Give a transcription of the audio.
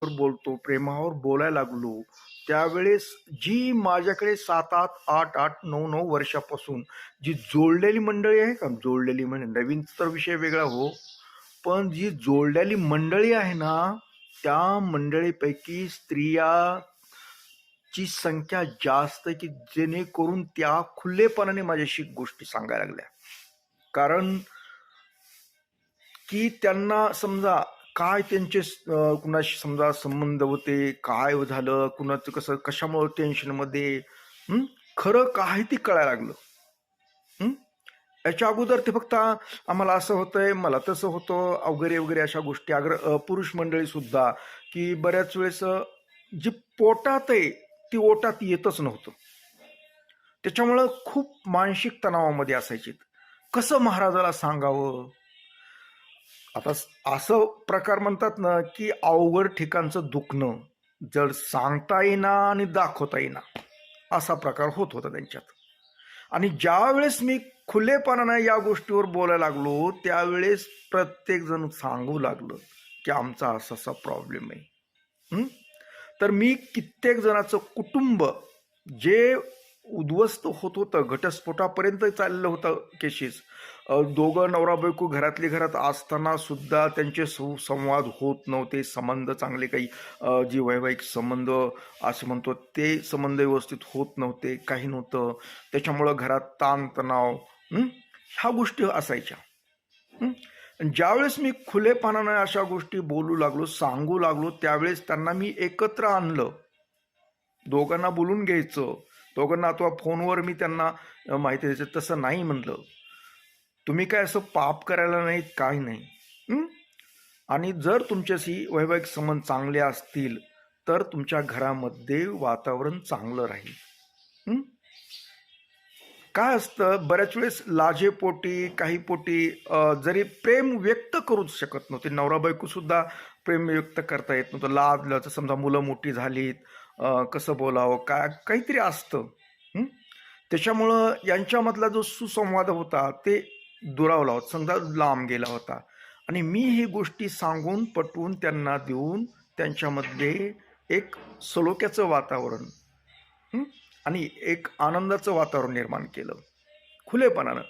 बोलतो, प्रेमावर बोलायला लागलो, त्यावेळेस जी माझ्याकडे 7-8, 8-8, 9-9 वर्षापासून जी जोडलेली मंडळी आहे का, जोडलेली म्हणजे नवीनचा तर विषय वेगळा हो, पण जी जोडलेली मंडळी आहे ना, त्या मंडळीपैकी स्त्रियाची संख्या जास्त आहे, की जेणेकरून त्या खुलेपणाने माझ्याशी गोष्टी सांगायला लागल्या. कारण की त्यांना समजा काय त्यांचे कुणाशी समजा संबंध होते, काय झालं, कुणाचं कसं कशामुळे टेन्शनमध्ये, हं? खरं काय ते कळायला लागलं. हं? याच्या अगोदर ते फक्त आम्हाला असं होतंय, मला तसं होतं वगैरे वगैरे अशा गोष्टी. पुरुष मंडळी सुद्धा की बऱ्याच वेळेस जी पोटात आहे ती ओटात येतच नव्हतं. त्याच्यामुळं खूप मानसिक तणावामध्ये असायचे. कसं महाराजाला सांगावं? आता असं प्रकार म्हणतात ना, की अवघड ठिकाणचं दुखणं जर सांगता येईना आणि दाखवता येईना असा प्रकार होत होता त्यांच्यात. आणि ज्यावेळेस मी खुलेपणानं या गोष्टीवर बोलायला लागलो, त्यावेळेस प्रत्येक जण सांगू लागलं, की आमचा असा असा प्रॉब्लेम आहे. हं? तर मी कित्येक जणांचं कुटुंब जे उद्ध्वस्त होत होतं, घटस्फोटापर्यंत चाललेलं होतं केसेस. दोघं नवरा बायको घरातली घरात असताना सुद्धा त्यांचे सुसंवाद होत नव्हते, संबंध चांगले काही जे वैवाहिक संबंध असं म्हणतो ते संबंध व्यवस्थित होत नव्हते, काही नव्हतं. त्याच्यामुळं घरात ताणतणाव, ह्या गोष्टी असायच्या. हं? ज्यावेळेस मी खुलेपणानं अशा गोष्टी बोलू लागलो, सांगू लागलो, त्यावेळेस त्यांना मी एकत्र आणलं. दोघांना बोलून घ्यायचं, दोघांना अथवा फोनवर मी त्यांना माहिती द्यायचं. तसं नाही म्हणलं. तुम्ही काय असं पाप करायला नाहीत, काय नाही. हं? आणि जर तुमच्याशी वैवाहिक संबंध चांगले असतील, तर तुमच्या घरामध्ये वातावरण चांगलं राहील. हं? काय असतं बऱ्याच वेळेस लाजेपोटी काही पोटी जरी प्रेम व्यक्त करूच शकत नव्हते, नवरा बायको सुद्धा प्रेम व्यक्त करता येत नव्हतं. लाजलं समजा, मुलं मोठी झालीत, कसं बोलावं, काय काहीतरी असतं. हं? त्याच्यामुळं यांच्यामधला जो सुसंवाद होता ते दुरावला होता, समजा लांब गेला होता. आणि मी ही गोष्टी सांगून पटवून त्यांना देऊन त्यांच्यामध्ये एक सलोख्याचं वातावरण, हं? आणि एक आनंदाचं वातावरण निर्माण केलं खुलेपणानं.